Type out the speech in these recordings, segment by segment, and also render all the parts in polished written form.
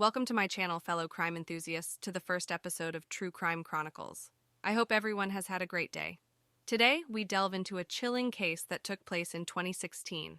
Welcome to my channel, fellow crime enthusiasts, to the first episode of True Crime Chronicles. I hope everyone has had a great day. Today, we delve into a chilling case that took place in 2016.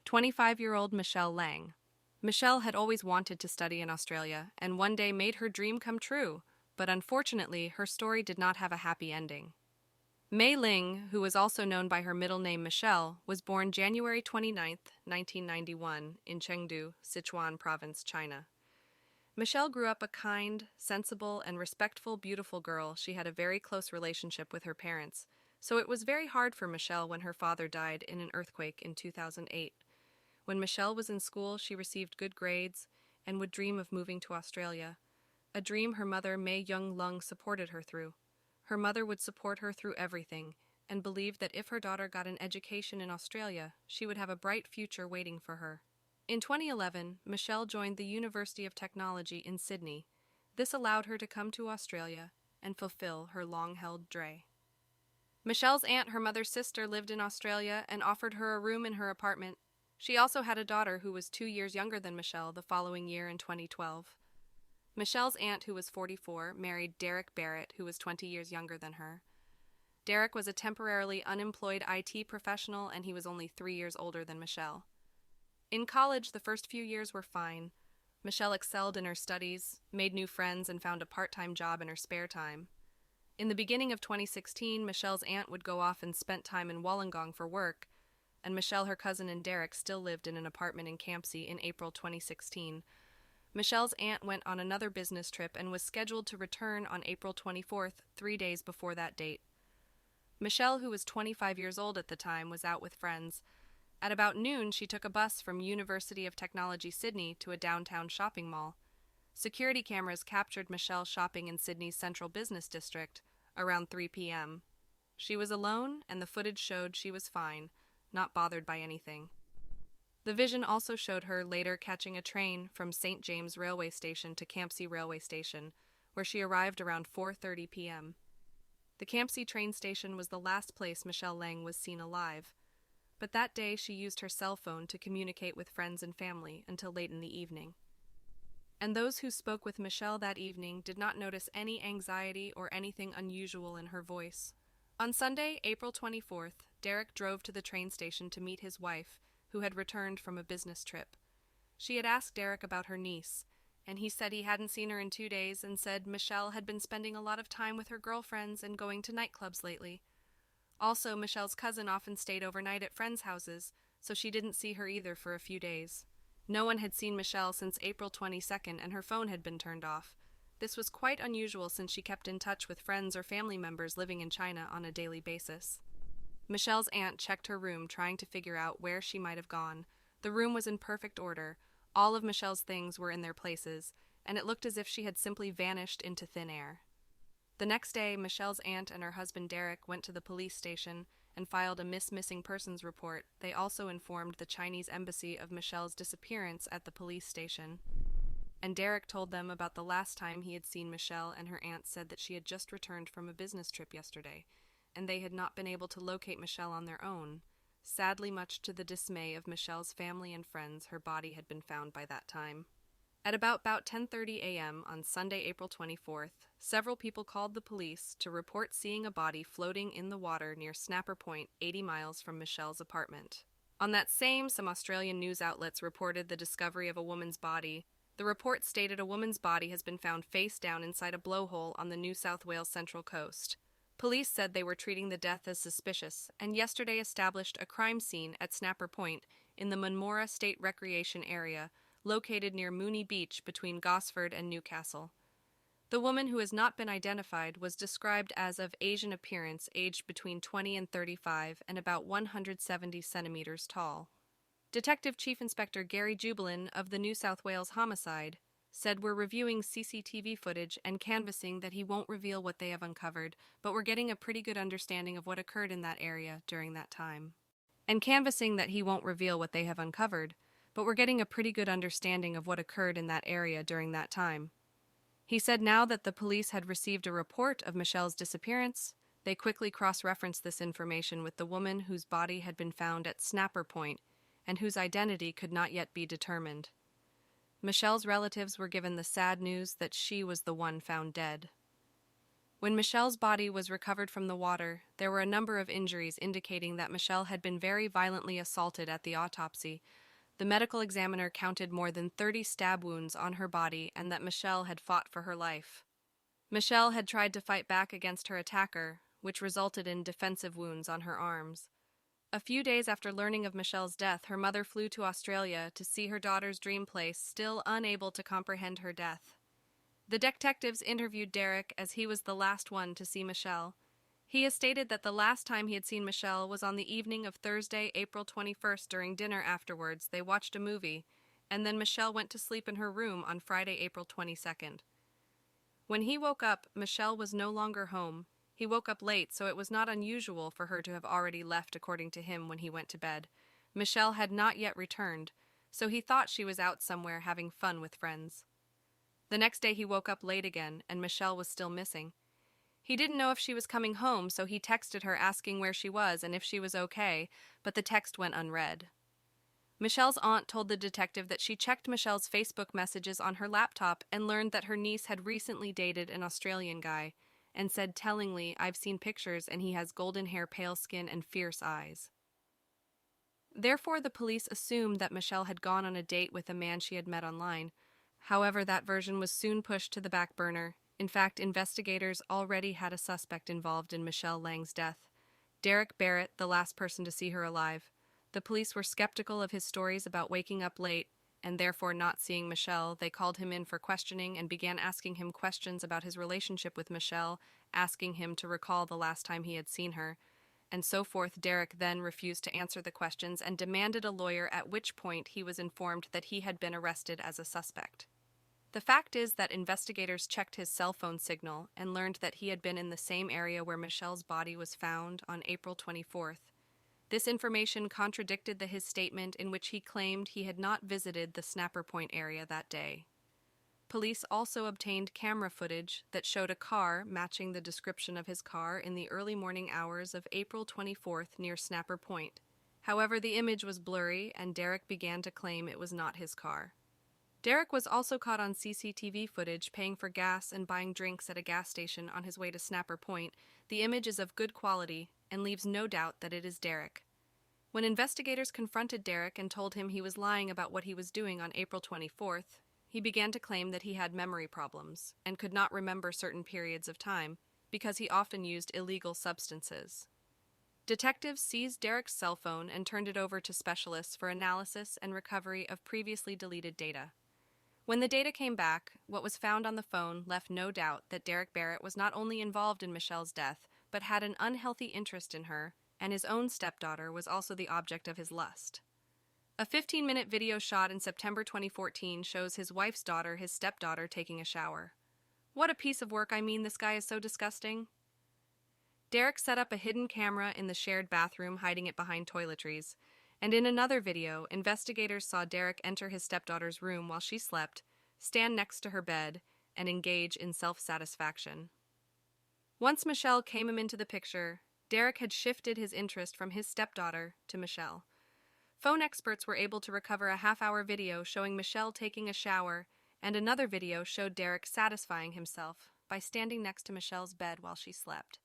25-year-old Michelle Lang. Michelle had always wanted to study in Australia and one day made her dream come true, but unfortunately, her story did not have a happy ending. Mei Ling, who was also known by her middle name Michelle, was born January 29, 1991, in Chengdu, Sichuan Province, China. Michelle grew up a kind, sensible, and respectful, beautiful girl. She had a very close relationship with her parents, so it was very hard for Michelle when her father died in an earthquake in 2008. When Michelle was in school, she received good grades and would dream of moving to Australia, a dream her mother, Mei Young Lung, supported her through. Her mother would support her through everything and believed that if her daughter got an education in Australia, she would have a bright future waiting for her. In 2011, Michelle joined the University of Technology in Sydney. This allowed her to come to Australia and fulfill her long-held dream. Michelle's aunt, her mother's sister, lived in Australia and offered her a room in her apartment. She also had a daughter who was 2 years younger than Michelle the following year in 2012. Michelle's aunt, who was 44, married Derek Barrett, who was 20 years younger than her. Derek was a temporarily unemployed IT professional, and he was only 3 years older than Michelle. In college, the first few years were fine. Michelle excelled in her studies, made new friends, and found a part-time job in her spare time. In the beginning of 2016, Michelle's aunt would go off and spent time in Wollongong for work, and Michelle, her cousin, and Derek still lived in an apartment in Campsie in April 2016. Michelle's aunt went on another business trip and was scheduled to return on April 24th, 3 days before that date. Michelle, who was 25 years old at the time, was out with friends. At about noon, she took a bus from University of Technology Sydney to a downtown shopping mall. Security cameras captured Michelle shopping in Sydney's central business district around 3 p.m. She was alone, and the footage showed she was fine, not bothered by anything. The vision also showed her later catching a train from St. James Railway Station to Campsie Railway Station, where she arrived around 4:30 p.m. The Campsie train station was the last place Michelle Lang was seen alive, but that day she used her cell phone to communicate with friends and family until late in the evening. And those who spoke with Michelle that evening did not notice any anxiety or anything unusual in her voice. On Sunday, April 24th, Derek drove to the train station to meet his wife, who had returned from a business trip. She had asked Derek about her niece, and he said he hadn't seen her in 2 days and said Michelle had been spending a lot of time with her girlfriends and going to nightclubs lately. Also, Michelle's cousin often stayed overnight at friends' houses, so she didn't see her either for a few days. No one had seen Michelle since April 22nd, and her phone had been turned off. This was quite unusual since she kept in touch with friends or family members living in China on a daily basis. Michelle's aunt checked her room, trying to figure out where she might have gone. The room was in perfect order. All of Michelle's things were in their places, and it looked as if she had simply vanished into thin air. The next day, Michelle's aunt and her husband Derek went to the police station and filed a missing persons report. They also informed the Chinese embassy of Michelle's disappearance at the police station. And Derek told them about the last time he had seen Michelle, and her aunt said that she had just returned from a business trip yesterday, and they had not been able to locate Michelle on their own. Sadly, much to the dismay of Michelle's family and friends, her body had been found by that time. At about 10:30 a.m. on Sunday, April 24th, several people called the police to report seeing a body floating in the water near Snapper Point, 80 miles from Michelle's apartment. On that some Australian news outlets reported the discovery of a woman's body. The report stated a woman's body has been found face down inside a blowhole on the New South Wales Central Coast. Police said they were treating the death as suspicious, and yesterday established a crime scene at Snapper Point in the Munmora State Recreation Area, located near Mooney Beach between Gosford and Newcastle. The woman, who has not been identified, was described as of Asian appearance, aged between 20 and 35, and about 170 centimeters tall. Detective Chief Inspector Gary Jubilin of the New South Wales Homicide said, "We're reviewing CCTV footage and canvassing that he won't reveal what they have uncovered, but we're getting a pretty good understanding of what occurred in that area during that time." And canvassing that he won't reveal what they have uncovered, but we're getting a pretty good understanding of what occurred in that area during that time. He said now that the police had received a report of Michelle's disappearance, they quickly cross-referenced this information with the woman whose body had been found at Snapper Point and whose identity could not yet be determined. Michelle's relatives were given the sad news that she was the one found dead. When Michelle's body was recovered from the water, there were a number of injuries indicating that Michelle had been very violently assaulted at the autopsy. The medical examiner counted more than 30 stab wounds on her body and that Michelle had fought for her life. Michelle had tried to fight back against her attacker, which resulted in defensive wounds on her arms. A few days after learning of Michelle's death, her mother flew to Australia to see her daughter's dream place, still unable to comprehend her death. The detectives interviewed Derek as he was the last one to see Michelle. He has stated that the last time he had seen Michelle was on the evening of Thursday, April 21st. During dinner afterwards, they watched a movie, and then Michelle went to sleep in her room on Friday, April 22nd. When he woke up, Michelle was no longer home. He woke up late, so it was not unusual for her to have already left, according to him, when he went to bed. Michelle had not yet returned, so he thought she was out somewhere having fun with friends. The next day he woke up late again, and Michelle was still missing. He didn't know if she was coming home, so he texted her asking where she was and if she was okay, but the text went unread. Michelle's aunt told the detective that she checked Michelle's Facebook messages on her laptop and learned that her niece had recently dated an Australian guy, and said tellingly, "I've seen pictures and he has golden hair, pale skin, and fierce eyes." Therefore, the police assumed that Michelle had gone on a date with a man she had met online. However, that version was soon pushed to the back burner. In fact, investigators already had a suspect involved in Michelle Lang's death, Derek Barrett, the last person to see her alive. The police were skeptical of his stories about waking up late and therefore not seeing Michelle. They called him in for questioning and began asking him questions about his relationship with Michelle, asking him to recall the last time he had seen her, and so forth. Derek then refused to answer the questions and demanded a lawyer, at which point he was informed that he had been arrested as a suspect. The fact is that investigators checked his cell phone signal and learned that he had been in the same area where Michelle's body was found on April 24th. This information contradicted his statement in which he claimed he had not visited the Snapper Point area that day. Police also obtained camera footage that showed a car matching the description of his car in the early morning hours of April 24th near Snapper Point. However, the image was blurry and Derek began to claim it was not his car. Derek was also caught on CCTV footage paying for gas and buying drinks at a gas station on his way to Snapper Point. The image is of good quality and leaves no doubt that it is Derek. When investigators confronted Derek and told him he was lying about what he was doing on April 24th, he began to claim that he had memory problems and could not remember certain periods of time because he often used illegal substances. Detectives seized Derek's cell phone and turned it over to specialists for analysis and recovery of previously deleted data. When the data came back, what was found on the phone left no doubt that Derek Barrett was not only involved in Michelle's death, but had an unhealthy interest in her, and his own stepdaughter was also the object of his lust. A 15-minute video shot in September 2014 shows his wife's daughter, his stepdaughter, taking a shower. What a piece of work. I mean, this guy is so disgusting. Derek set up a hidden camera in the shared bathroom, hiding it behind toiletries. And in another video, investigators saw Derek enter his stepdaughter's room while she slept, stand next to her bed, and engage in self-satisfaction. Once Michelle came into the picture, Derek had shifted his interest from his stepdaughter to Michelle. Phone experts were able to recover a half-hour video showing Michelle taking a shower, and another video showed Derek satisfying himself by standing next to Michelle's bed while she slept.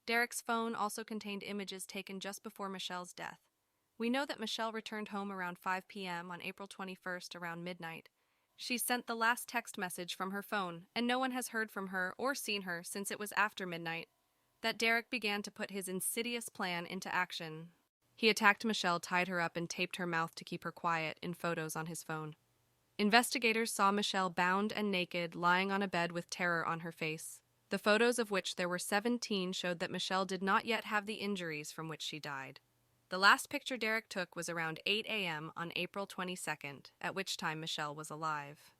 Derek's phone also contained images taken just before Michelle's death. We know that Michelle returned home around 5 p.m. on April 21st around midnight. She sent the last text message from her phone, and no one has heard from her or seen her since it was after midnight that Derek began to put his insidious plan into action. He attacked Michelle, tied her up, and taped her mouth to keep her quiet in photos on his phone. Investigators saw Michelle bound and naked, lying on a bed with terror on her face. The photos, of which there were 17, showed that Michelle did not yet have the injuries from which she died. The last picture Derek took was around 8 a.m. on April 22nd, at which time Michelle was alive.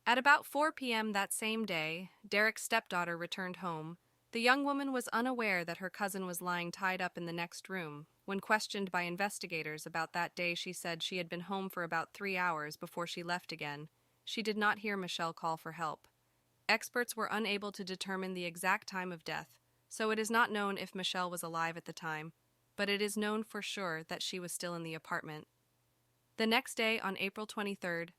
At about 4 p.m. that same day, Derek's stepdaughter returned home. The young woman was unaware that her cousin was lying tied up in the next room. When questioned by investigators about that day, she said she had been home for about 3 hours before she left again. She did not hear Michelle call for help. Experts were unable to determine the exact time of death, so it is not known if Michelle was alive at the time, but it is known for sure that she was still in the apartment. The next day, on April 23rd,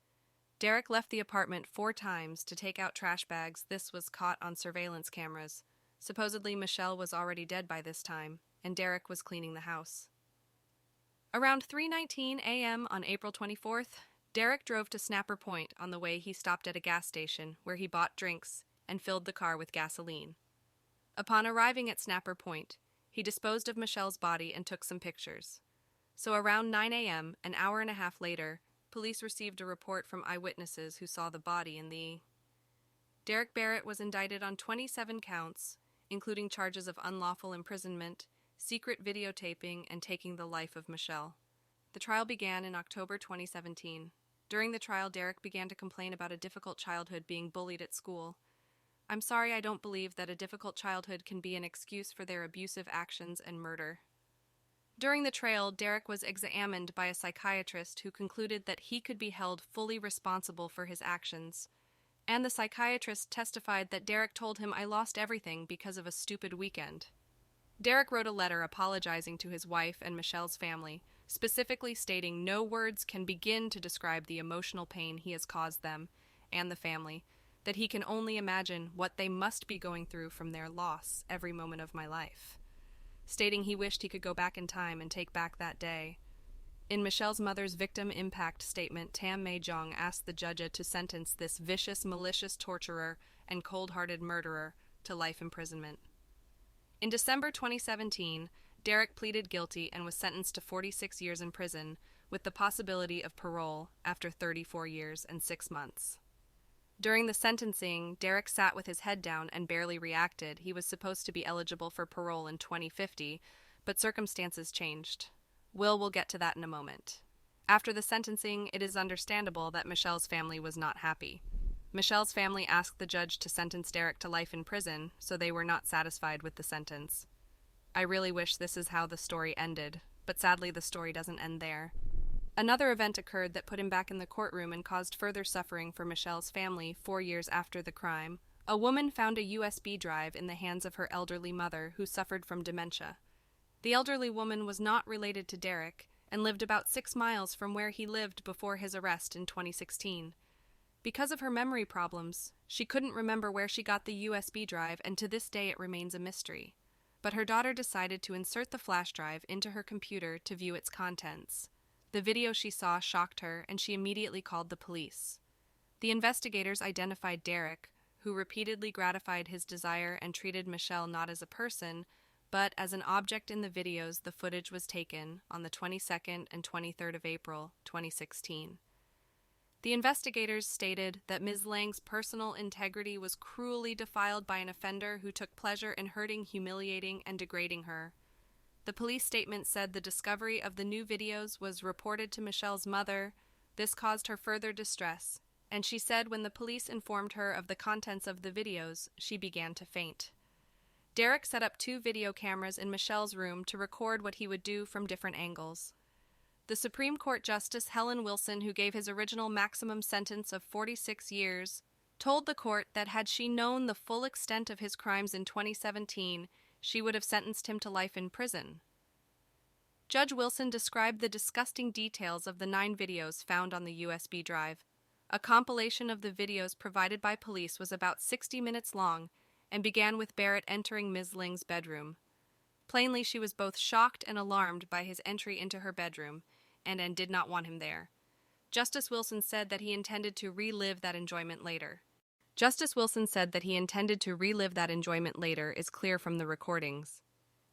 Derek left the apartment 4 times to take out trash bags. This was caught on surveillance cameras. Supposedly, Michelle was already dead by this time, and Derek was cleaning the house. Around 3:19 a.m. on April 24th, Derek drove to Snapper Point. On the way, he stopped at a gas station where he bought drinks and filled the car with gasoline. Upon arriving at Snapper Point, he disposed of Michelle's body and took some pictures. So around 9 a.m., an hour and a half later, police received a report from eyewitnesses who saw the body in the... Derek Barrett was indicted on 27 counts, including charges of unlawful imprisonment, secret videotaping, and taking the life of Michelle. The trial began in October 2017. During the trial, Derek began to complain about a difficult childhood, being bullied at school. "I'm sorry, I don't believe that a difficult childhood can be an excuse for their abusive actions and murder." During the trial, Derek was examined by a psychiatrist who concluded that he could be held fully responsible for his actions. And the psychiatrist testified that Derek told him, "I lost everything because of a stupid weekend." Derek wrote a letter apologizing to his wife and Michelle's family, specifically stating no words can begin to describe the emotional pain he has caused them and the family, that he can only imagine what they must be going through from their loss every moment of my life, stating he wished he could go back in time and take back that day. In Michelle's mother's victim impact statement, Tam May Jong asked the judge to sentence this vicious, malicious torturer and cold-hearted murderer to life imprisonment. In December 2017, Derek pleaded guilty and was sentenced to 46 years in prison, with the possibility of parole after 34 years and 6 months. During the sentencing, Derek sat with his head down and barely reacted. He was supposed to be eligible for parole in 2050, but circumstances changed. Will get to that in a moment. After the sentencing, it is understandable that Michelle's family was not happy. Michelle's family asked the judge to sentence Derek to life in prison, so they were not satisfied with the sentence. I really wish this is how the story ended, but sadly the story doesn't end there. Another event occurred that put him back in the courtroom and caused further suffering for Michelle's family 4 years after the crime. A woman found a USB drive in the hands of her elderly mother, who suffered from dementia. The elderly woman was not related to Derek and lived about 6 miles from where he lived before his arrest in 2016. Because of her memory problems, she couldn't remember where she got the USB drive, and to this day it remains a mystery. But her daughter decided to insert the flash drive into her computer to view its contents. The video she saw shocked her, and she immediately called the police. The investigators identified Derek, who repeatedly gratified his desire and treated Michelle not as a person, but as an object in the videos. The footage was taken on the 22nd and 23rd of April, 2016. The investigators stated that Ms. Lang's personal integrity was cruelly defiled by an offender who took pleasure in hurting, humiliating, and degrading her. The police statement said the discovery of the new videos was reported to Michelle's mother. This caused her further distress, and she said when the police informed her of the contents of the videos, she began to faint. Derek set up 2 video cameras in Michelle's room to record what he would do from different angles. The Supreme Court Justice Helen Wilson, who gave his original maximum sentence of 46 years, told the court that had she known the full extent of his crimes in 2017, she would have sentenced him to life in prison. Judge Wilson described the disgusting details of the 9 videos found on the USB drive. A compilation of the videos provided by police was about 60 minutes long and began with Barrett entering Ms. Lang's bedroom. Plainly, she was both shocked and alarmed by his entry into her bedroom and did not want him there. Justice Wilson said that he intended to relive that enjoyment later. Is clear from the recordings.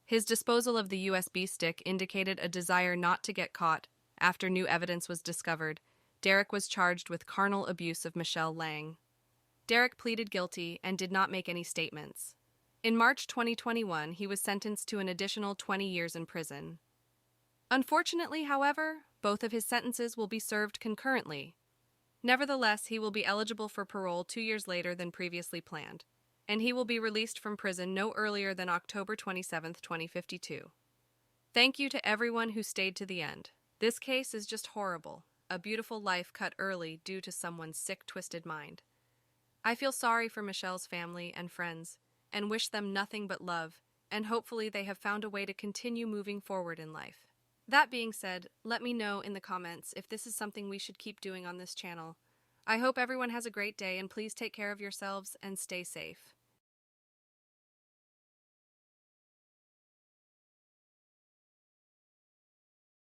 His disposal of the USB stick indicated a desire not to get caught. After new evidence was discovered, Derek was charged with carnal abuse of Michelle Lang. Derek pleaded guilty and did not make any statements. In March 2021, he was sentenced to an additional 20 years in prison. Unfortunately, however, both of his sentences will be served concurrently. Nevertheless, he will be eligible for parole 2 years later than previously planned, and he will be released from prison no earlier than October 27, 2052. Thank you to everyone who stayed to the end. This case is just horrible. A beautiful life cut early due to someone's sick, twisted mind. I feel sorry for Michelle's family and friends, and wish them nothing but love, and hopefully they have found a way to continue moving forward in life. That being said, let me know in the comments if this is something we should keep doing on this channel. I hope everyone has a great day and please take care of yourselves and stay safe.